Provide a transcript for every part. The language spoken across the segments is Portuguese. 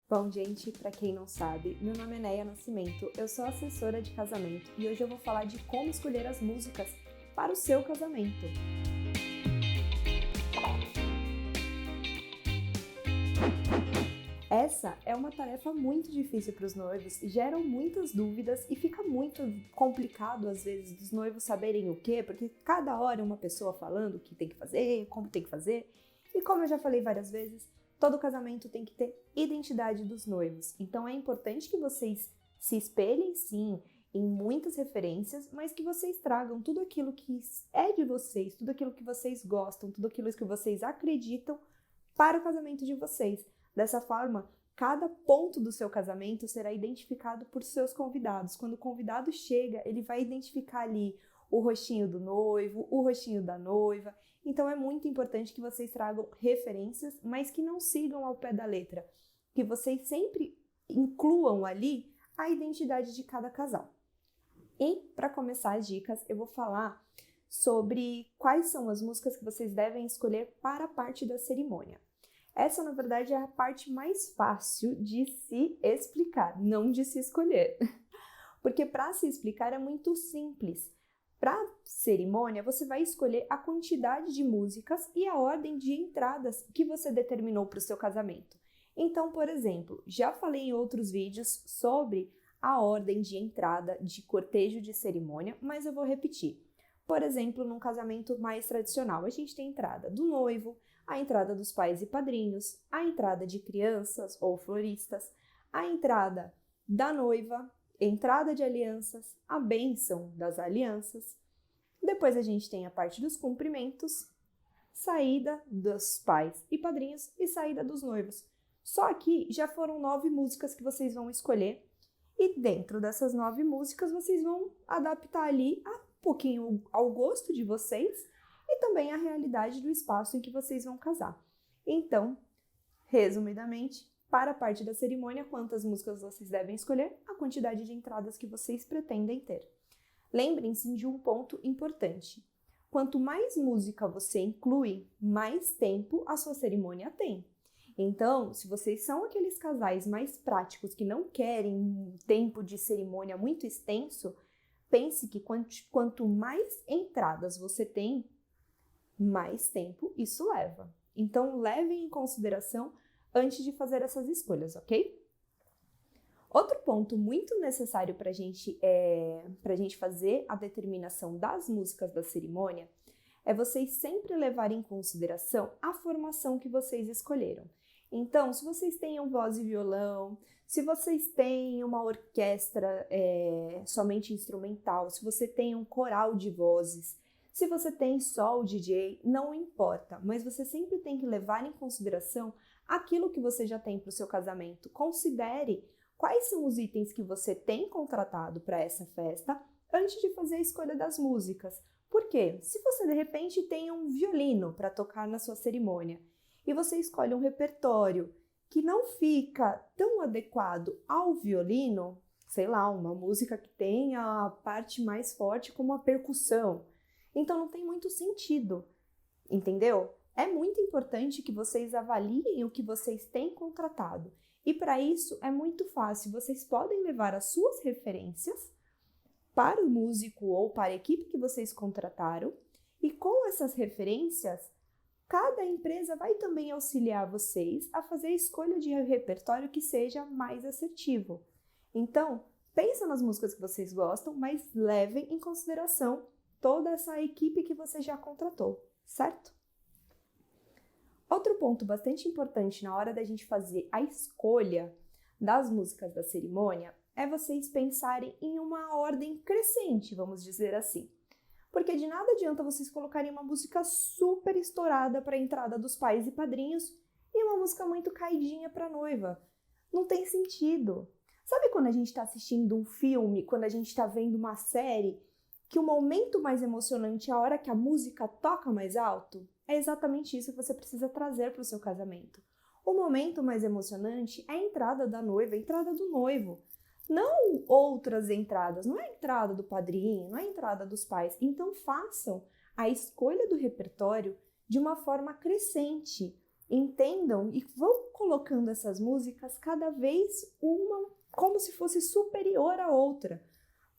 Bom, gente, para quem não sabe, meu nome é Neia Nascimento, eu sou assessora de casamento e hoje eu vou falar de como escolher as músicas para o seu casamento. Essa é uma tarefa muito difícil para os noivos, geram muitas dúvidas e fica muito complicado às vezes dos noivos saberem o quê, porque cada hora é uma pessoa falando o que tem que fazer, como tem que fazer, e como eu já falei várias vezes, todo casamento tem que ter identidade dos noivos. Então é importante que vocês se espelhem sim em muitas referências, mas que vocês tragam tudo aquilo que é de vocês, tudo aquilo que vocês gostam, tudo aquilo que vocês acreditam para o casamento de vocês. Dessa forma, cada ponto do seu casamento será identificado por seus convidados. Quando o convidado chega, ele vai identificar ali o rostinho do noivo, o rostinho da noiva. Então é muito importante que vocês tragam referências, mas que não sigam ao pé da letra. Que vocês sempre incluam ali a identidade de cada casal. E para começar as dicas, eu vou falar sobre quais são as músicas que vocês devem escolher para a parte da cerimônia. Essa, na verdade, é a parte mais fácil de se explicar, não de se escolher. Porque para se explicar é muito simples. Para a cerimônia, você vai escolher a quantidade de músicas e a ordem de entradas que você determinou para o seu casamento. Então, por exemplo, já falei em outros vídeos sobre a ordem de entrada de cortejo de cerimônia, mas eu vou repetir. Por exemplo, num casamento mais tradicional, a gente tem a entrada do noivo, a entrada dos pais e padrinhos, a entrada de crianças ou floristas, a entrada da noiva, entrada de alianças, a bênção das alianças. Depois a gente tem a parte dos cumprimentos, saída dos pais e padrinhos e saída dos noivos. Só que já foram 9 músicas que vocês vão escolher e dentro dessas 9 músicas vocês vão adaptar ali um pouquinho ao gosto de vocês e também a realidade do espaço em que vocês vão casar. Então, resumidamente, para a parte da cerimônia, quantas músicas vocês devem escolher, a quantidade de entradas que vocês pretendem ter. Lembrem-se de um ponto importante. Quanto mais música você inclui, mais tempo a sua cerimônia tem. Então, se vocês são aqueles casais mais práticos que não querem um tempo de cerimônia muito extenso, pense que quanto mais entradas você tem, mais tempo isso leva. Então, levem em consideração antes de fazer essas escolhas, ok? Outro ponto muito necessário para a gente fazer a determinação das músicas da cerimônia é vocês sempre levarem em consideração a formação que vocês escolheram. Então, se vocês têm voz e violão, se vocês têm uma orquestra somente instrumental, se você tem um coral de vozes, se você tem só o DJ, não importa, mas você sempre tem que levar em consideração aquilo que você já tem para o seu casamento. Considere quais são os itens que você tem contratado para essa festa antes de fazer a escolha das músicas. Por quê? Se você de repente tem um violino para tocar na sua cerimônia e você escolhe um repertório que não fica tão adequado ao violino, sei lá, uma música que tem a parte mais forte como a percussão, então não tem muito sentido, entendeu? É muito importante que vocês avaliem o que vocês têm contratado. E para isso é muito fácil, vocês podem levar as suas referências para o músico ou para a equipe que vocês contrataram e com essas referências, cada empresa vai também auxiliar vocês a fazer a escolha de repertório que seja mais assertivo. Então, pensa nas músicas que vocês gostam, mas levem em consideração toda essa equipe que você já contratou, certo? Outro ponto bastante importante na hora da gente fazer a escolha das músicas da cerimônia é vocês pensarem em uma ordem crescente, vamos dizer assim. Porque de nada adianta vocês colocarem uma música super estourada para a entrada dos pais e padrinhos e uma música muito caidinha para a noiva. Não tem sentido. Sabe quando a gente está assistindo um filme, quando a gente está vendo uma série, que o momento mais emocionante é a hora que a música toca mais alto? É exatamente isso que você precisa trazer para o seu casamento. O momento mais emocionante é a entrada da noiva, a entrada do noivo. Não outras entradas, não é a entrada do padrinho, não é a entrada dos pais. Então façam a escolha do repertório de uma forma crescente. Entendam e vão colocando essas músicas cada vez uma como se fosse superior à outra,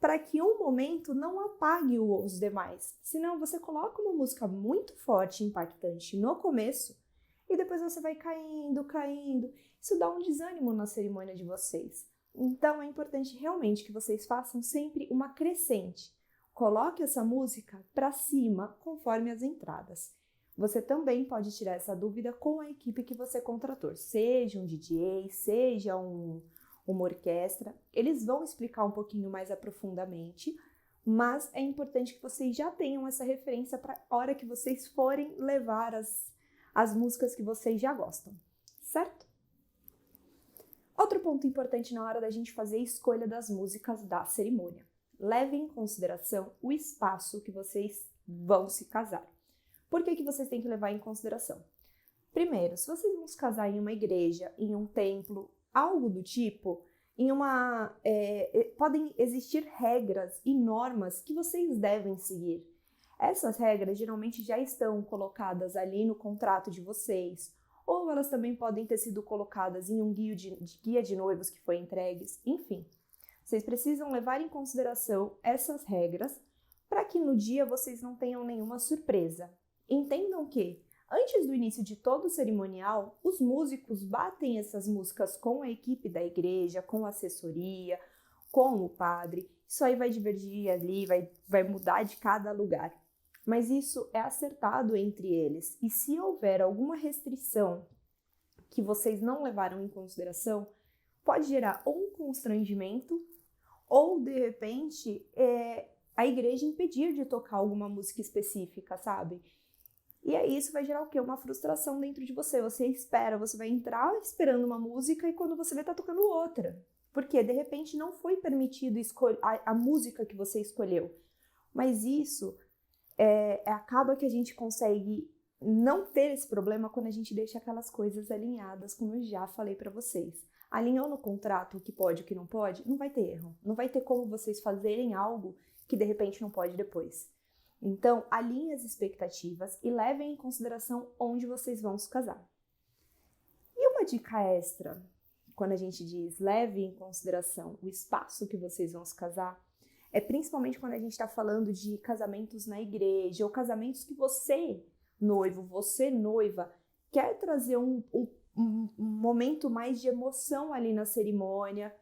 para que um momento não apague os demais. Senão você coloca uma música muito forte e impactante no começo e depois você vai caindo, caindo. Isso dá um desânimo na cerimônia de vocês. Então é importante realmente que vocês façam sempre uma crescente. Coloque essa música para cima conforme as entradas. Você também pode tirar essa dúvida com a equipe que você contratou, seja um DJ, seja uma orquestra. Eles vão explicar um pouquinho mais aprofundadamente, mas é importante que vocês já tenham essa referência para a hora que vocês forem levar as músicas que vocês já gostam, certo? Outro ponto importante na hora da gente fazer a escolha das músicas da cerimônia. Leve em consideração o espaço que vocês vão se casar. Por que vocês têm que levar em consideração? Primeiro, se vocês vão se casar em uma igreja, em um templo, algo do tipo, podem existir regras e normas que vocês devem seguir. Essas regras geralmente já estão colocadas ali no contrato de vocês, ou elas também podem ter sido colocadas em um guia de noivos que foi entregues, enfim. Vocês precisam levar em consideração essas regras para que no dia vocês não tenham nenhuma surpresa. Entendam que, antes do início de todo o cerimonial, os músicos batem essas músicas com a equipe da igreja, com a assessoria, com o padre. Isso aí vai divergir ali, vai mudar de cada lugar. Mas isso é acertado entre eles. E se houver alguma restrição que vocês não levaram em consideração, pode gerar ou um constrangimento ou, de repente, a igreja impedir de tocar alguma música específica, sabe? E aí isso vai gerar o quê? Uma frustração dentro de você. Você vai entrar esperando uma música e quando você vê tá tocando outra. Porque de repente não foi permitido escolher a música que você escolheu. Mas isso acaba que a gente consegue não ter esse problema quando a gente deixa aquelas coisas alinhadas, como eu já falei para vocês. Alinhou no contrato o que pode e o que não pode, não vai ter erro. Não vai ter como vocês fazerem algo que de repente não pode depois. Então, alinhem as expectativas e levem em consideração onde vocês vão se casar. E uma dica extra, quando a gente diz leve em consideração o espaço que vocês vão se casar, é principalmente quando a gente está falando de casamentos na igreja ou casamentos que você, noivo, você, noiva, quer trazer um momento mais de emoção ali na cerimônia.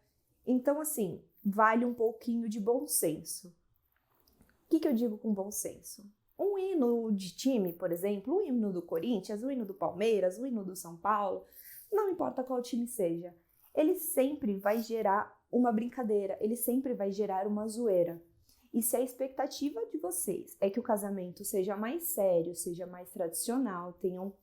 Então, assim, vale um pouquinho de bom senso. O que eu digo com bom senso? Um hino de time, por exemplo, um hino do Corinthians, um hino do Palmeiras, um hino do São Paulo, não importa qual time seja, ele sempre vai gerar uma brincadeira, ele sempre vai gerar uma zoeira. E se a expectativa de vocês é que o casamento seja mais sério, seja mais tradicional, tenha um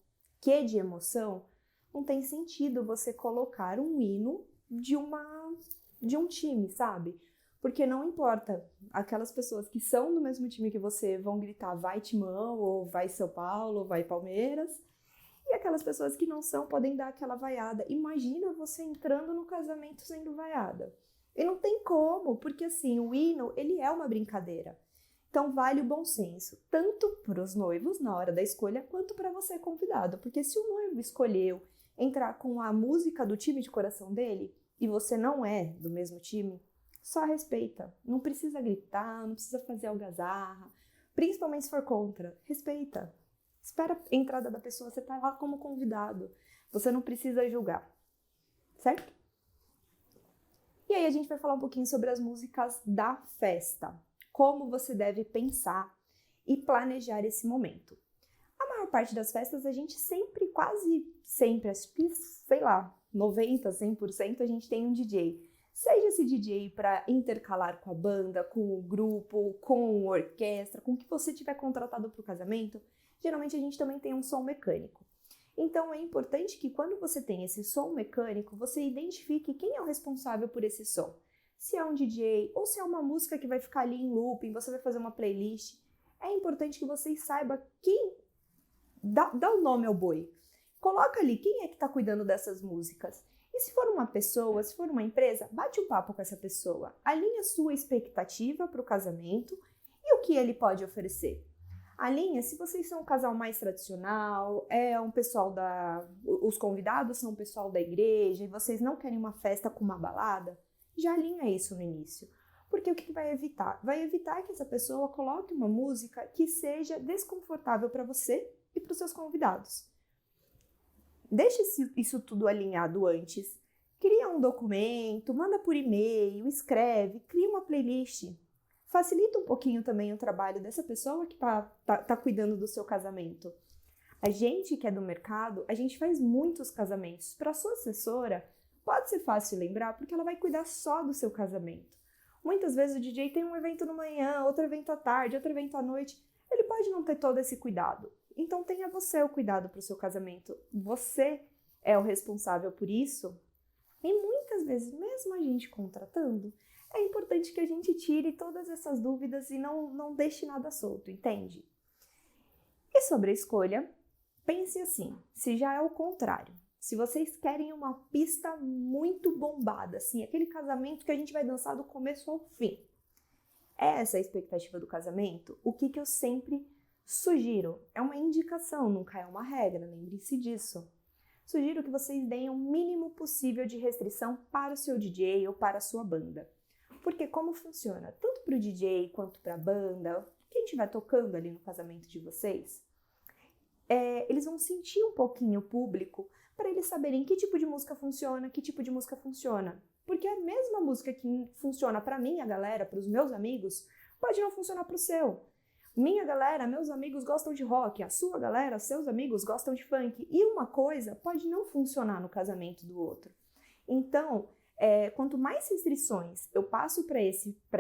quê de emoção, não tem sentido você colocar um hino de um time, sabe? Porque não importa, aquelas pessoas que são do mesmo time que você vão gritar vai Timão, ou vai São Paulo, ou vai Palmeiras, e aquelas pessoas que não são podem dar aquela vaiada. Imagina você entrando no casamento sendo vaiada. E não tem como, porque assim, o hino, ele é uma brincadeira. Então vale o bom senso, tanto para os noivos na hora da escolha, quanto para você convidado. Porque se o noivo escolheu entrar com a música do time de coração dele, e você não é do mesmo time, só respeita, não precisa gritar, não precisa fazer algazarra, principalmente se for contra, respeita. Espera a entrada da pessoa, você tá lá como convidado, você não precisa julgar, certo? E aí a gente vai falar um pouquinho sobre as músicas da festa, como você deve pensar e planejar esse momento. A maior parte das festas a gente sempre, quase sempre, acho que, sei lá, 90%, 100% a gente tem um DJ. Seja esse DJ para intercalar com a banda, com o grupo, com a orquestra, com o que você tiver contratado para o casamento, geralmente a gente também tem um som mecânico. Então é importante que quando você tem esse som mecânico, você identifique quem é o responsável por esse som. Se é um DJ ou se é uma música que vai ficar ali em looping, você vai fazer uma playlist. É importante que você saiba quem dá o nome ao boi. Coloca ali quem é que está cuidando dessas músicas. E se for uma pessoa, se for uma empresa, bate um papo com essa pessoa. Alinha a sua expectativa para o casamento e o que ele pode oferecer. Alinha, se vocês são um casal mais tradicional, os convidados são um pessoal da igreja e vocês não querem uma festa com uma balada, já alinha isso no início. Porque o que vai evitar? Vai evitar que essa pessoa coloque uma música que seja desconfortável para você e para os seus convidados. Deixe isso tudo alinhado antes. Cria um documento, manda por e-mail, escreve, cria uma playlist. Facilita um pouquinho também o trabalho dessa pessoa que tá cuidando do seu casamento. A gente que é do mercado, a gente faz muitos casamentos. Para sua assessora, pode ser fácil lembrar porque ela vai cuidar só do seu casamento. Muitas vezes o DJ tem um evento no manhã, outro evento à tarde, outro evento à noite. Ele pode não ter todo esse cuidado. Então tenha você o cuidado para o seu casamento. Você é o responsável por isso. E muitas vezes, mesmo a gente contratando, é importante que a gente tire todas essas dúvidas e não deixe nada solto, entende? E sobre a escolha, pense assim, se já é o contrário. Se vocês querem uma pista muito bombada, assim, aquele casamento que a gente vai dançar do começo ao fim. É essa a expectativa do casamento? O que eu sempre sugiro? É uma indicação, nunca é uma regra, lembre-se disso. Sugiro que vocês deem o mínimo possível de restrição para o seu DJ ou para a sua banda. Porque como funciona? Tanto para o DJ quanto para a banda, quem estiver tocando ali no casamento de vocês, eles vão sentir um pouquinho o público para eles saberem que tipo de música funciona, que tipo de música funciona. Porque a mesma música que funciona para minha galera, para os meus amigos, pode não funcionar para o seu. Minha galera, meus amigos gostam de rock, a sua galera, seus amigos gostam de funk. E uma coisa pode não funcionar no casamento do outro. Então, quanto mais restrições eu passo para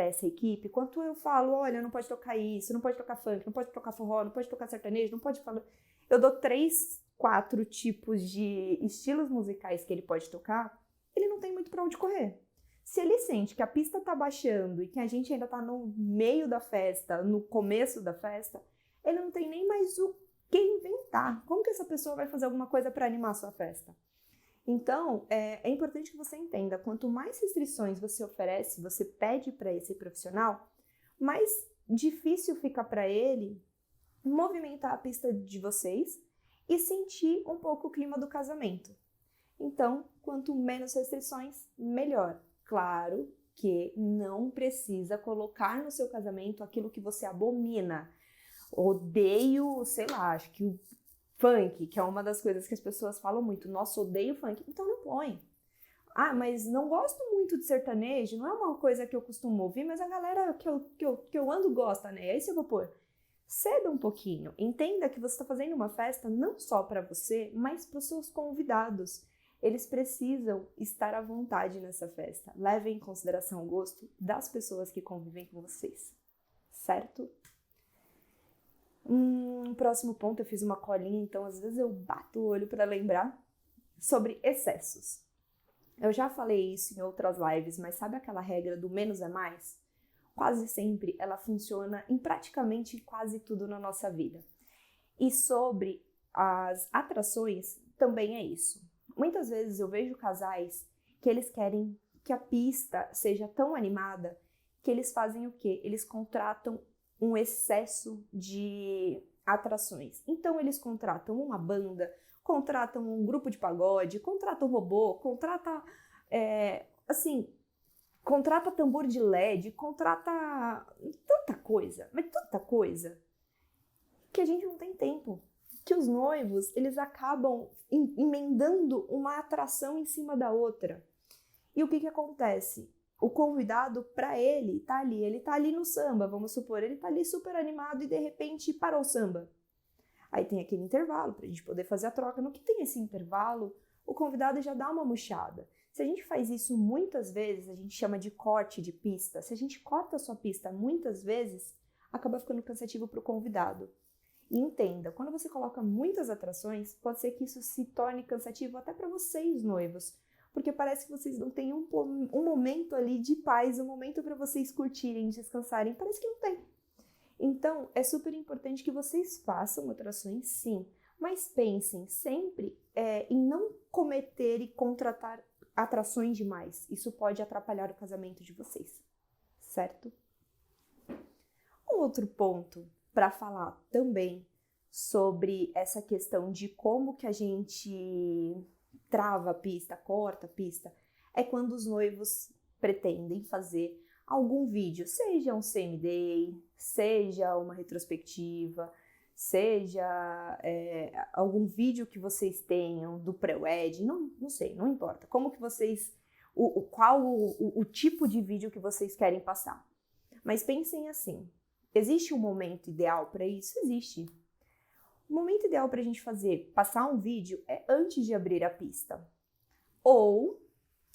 essa equipe, quanto eu falo, olha, não pode tocar isso, não pode tocar funk, não pode tocar forró, não pode tocar sertanejo, não pode falar... Eu dou 3, 4 tipos de estilos musicais que ele pode tocar, ele não tem muito para onde correr. Se ele sente que a pista tá baixando e que a gente ainda tá no meio da festa, no começo da festa, ele não tem nem mais o que inventar. Como que essa pessoa vai fazer alguma coisa para animar a sua festa? Então, é importante que você entenda, quanto mais restrições você oferece, você pede para esse profissional, mais difícil fica para ele movimentar a pista de vocês e sentir um pouco o clima do casamento. Então, quanto menos restrições, melhor. Claro que não precisa colocar no seu casamento aquilo que você abomina. Odeio, sei lá, acho que o funk, que é uma das coisas que as pessoas falam muito. Nossa, odeio funk. Então não põe. Ah, mas não gosto muito de sertanejo, não é uma coisa que eu costumo ouvir, mas a galera que eu ando gosta, né? Aí eu vou pôr. Ceda um pouquinho. Entenda que você está fazendo uma festa não só para você, mas para os seus convidados. Eles precisam estar à vontade nessa festa. Levem em consideração o gosto das pessoas que convivem com vocês, certo? Próximo ponto, eu fiz uma colinha, então às vezes eu bato o olho para lembrar sobre excessos. Eu já falei isso em outras lives, mas sabe aquela regra do menos é mais? Quase sempre ela funciona em praticamente quase tudo na nossa vida. E sobre as atrações, também é isso. Muitas vezes eu vejo casais que eles querem que a pista seja tão animada que eles fazem o quê? Eles contratam um excesso de atrações. Então eles contratam uma banda, contratam um grupo de pagode, contratam um robô, contrata tambor de LED, contrata tanta coisa, mas tanta coisa, que a gente não tem tempo. Que os noivos, eles acabam emendando uma atração em cima da outra. E o que acontece? O convidado, para ele tá ali no samba, vamos supor, ele tá ali super animado e de repente parou o samba. Aí tem aquele intervalo para a gente poder fazer a troca. No que tem esse intervalo, o convidado já dá uma murchada. Se a gente faz isso muitas vezes, a gente chama de corte de pista. Se a gente corta a sua pista muitas vezes, acaba ficando cansativo para o convidado. E entenda, quando você coloca muitas atrações, pode ser que isso se torne cansativo até para vocês, noivos. Porque parece que vocês não têm um momento ali de paz, um momento para vocês curtirem, descansarem. Parece que não tem. Então, é super importante que vocês façam atrações, sim. Mas pensem sempre em não cometer e contratar atrações demais. Isso pode atrapalhar o casamento de vocês, certo? Um outro ponto para falar também sobre essa questão de como que a gente trava a pista, corta a pista, é quando os noivos pretendem fazer algum vídeo, seja um CMD, seja uma retrospectiva, seja algum vídeo que vocês tenham do pré-wed, não sei, não importa. Como que vocês, qual o tipo de vídeo que vocês querem passar. Mas pensem assim, existe um momento ideal para isso? Existe. O momento ideal para a gente passar um vídeo é antes de abrir a pista. Ou,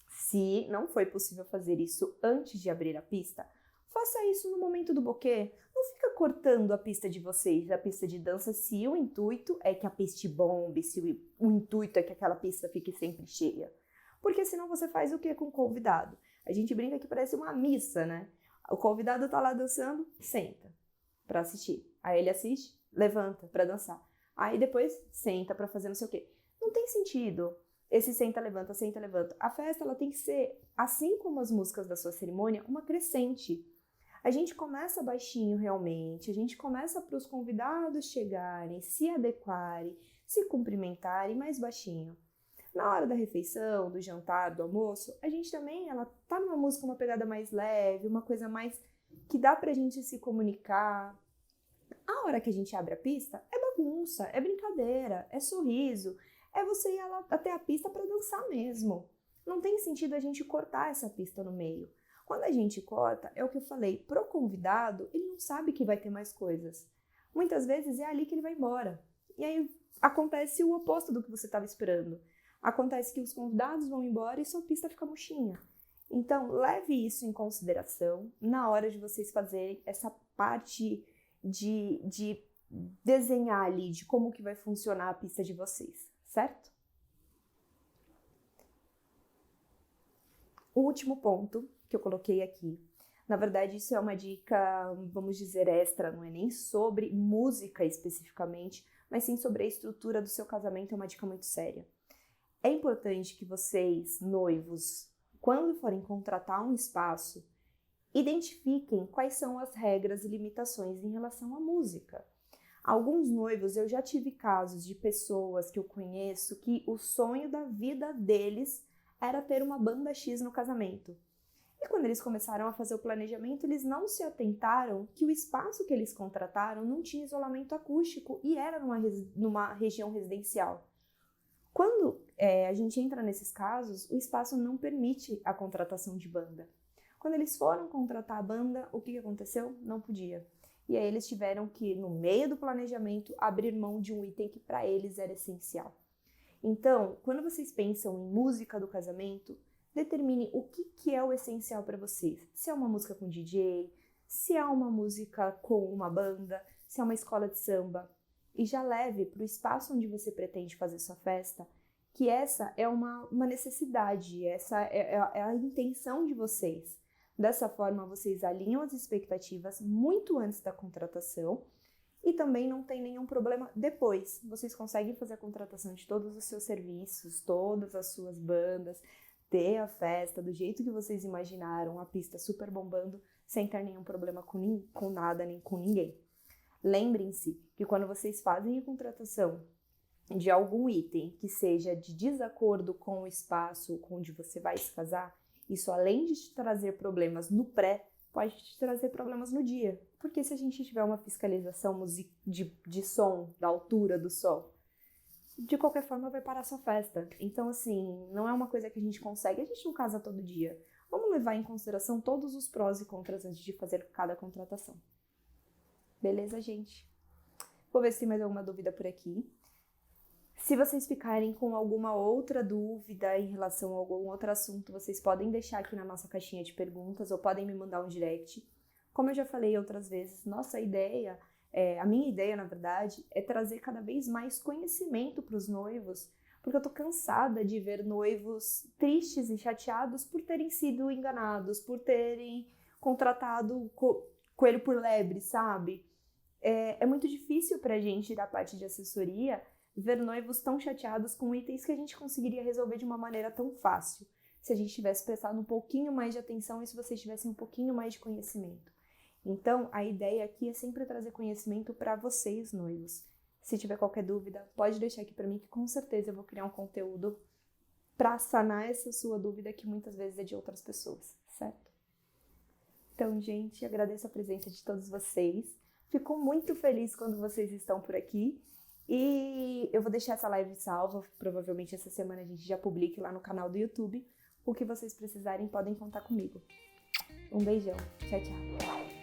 se não foi possível fazer isso antes de abrir a pista, faça isso no momento do buquê. Não fica cortando a pista de vocês, a pista de dança, se o intuito é que a pista bombe, se o intuito é que aquela pista fique sempre cheia. Porque senão você faz o que com o convidado? A gente brinca que parece uma missa, né? O convidado tá lá dançando, senta para assistir. Aí ele assiste, levanta para dançar. Aí depois senta para fazer não sei o quê. Não tem sentido esse senta, levanta, senta, levanta. A festa ela tem que ser, assim como as músicas da sua cerimônia, uma crescente. A gente começa baixinho realmente, a gente começa para os convidados chegarem, se adequarem, se cumprimentarem mais baixinho. Na hora da refeição, do jantar, do almoço, a gente também, ela tá numa música, uma pegada mais leve, uma coisa mais que dá pra gente se comunicar. A hora que a gente abre a pista, é bagunça, é brincadeira, é sorriso, é você ir até a pista para dançar mesmo. Não tem sentido a gente cortar essa pista no meio. Quando a gente corta, é o que eu falei, pro convidado, ele não sabe que vai ter mais coisas. Muitas vezes é ali que ele vai embora. E aí acontece o oposto do que você estava esperando. Acontece que os convidados vão embora e sua pista fica murchinha. Então, leve isso em consideração na hora de vocês fazerem essa parte de desenhar ali, de como que vai funcionar a pista de vocês, certo? O último ponto que eu coloquei aqui, na verdade isso é uma dica, vamos dizer, extra, não é nem sobre música especificamente, mas sim sobre a estrutura do seu casamento, é uma dica muito séria. É importante que vocês, noivos, quando forem contratar um espaço, identifiquem quais são as regras e limitações em relação à música. Alguns noivos, eu já tive casos de pessoas que eu conheço que o sonho da vida deles era ter uma banda X no casamento. E quando eles começaram a fazer o planejamento, eles não se atentaram que o espaço que eles contrataram não tinha isolamento acústico e era numa região residencial. Quando a gente entra nesses casos, o espaço não permite a contratação de banda. Quando eles foram contratar a banda, o que aconteceu? Não podia. E aí eles tiveram que, no meio do planejamento, abrir mão de um item que para eles era essencial. Então, quando vocês pensam em música do casamento, determine o que é o essencial para vocês. Se é uma música com DJ, se é uma música com uma banda, se é uma escola de samba. E já leve para o espaço onde você pretende fazer sua festa, que essa é uma necessidade, essa é a intenção de vocês. Dessa forma, vocês alinham as expectativas muito antes da contratação e também não tem nenhum problema depois. Vocês conseguem fazer a contratação de todos os seus serviços, todas as suas bandas, ter a festa do jeito que vocês imaginaram, a pista super bombando, sem ter nenhum problema com nada nem com ninguém. Lembrem-se que quando vocês fazem a contratação de algum item que seja de desacordo com o espaço onde você vai se casar, isso além de te trazer problemas no pré, pode te trazer problemas no dia. Porque se a gente tiver uma fiscalização de som, da altura do som, de qualquer forma vai parar a sua festa. Então, assim, não é uma coisa que a gente consegue, a gente não casa todo dia. Vamos levar em consideração todos os prós e contras antes de fazer cada contratação. Beleza, gente? Vou ver se tem mais alguma dúvida por aqui. Se vocês ficarem com alguma outra dúvida em relação a algum outro assunto, vocês podem deixar aqui na nossa caixinha de perguntas ou podem me mandar um direct. Como eu já falei outras vezes, a minha ideia, na verdade, é trazer cada vez mais conhecimento para os noivos, porque eu tô cansada de ver noivos tristes e chateados por terem sido enganados, por terem contratado coelho por lebre, sabe? É muito difícil pra gente, da parte de assessoria, ver noivos tão chateados com itens que a gente conseguiria resolver de uma maneira tão fácil, se a gente tivesse prestado um pouquinho mais de atenção e se vocês tivessem um pouquinho mais de conhecimento. Então, a ideia aqui é sempre trazer conhecimento para vocês, noivos. Se tiver qualquer dúvida, pode deixar aqui para mim, que com certeza eu vou criar um conteúdo para sanar essa sua dúvida, que muitas vezes é de outras pessoas, certo? Então, gente, agradeço a presença de todos vocês. Fico muito feliz quando vocês estão por aqui. E eu vou deixar essa live salva. Provavelmente essa semana a gente já publique lá no canal do YouTube. O que vocês precisarem, podem contar comigo. Um beijão. Tchau, tchau.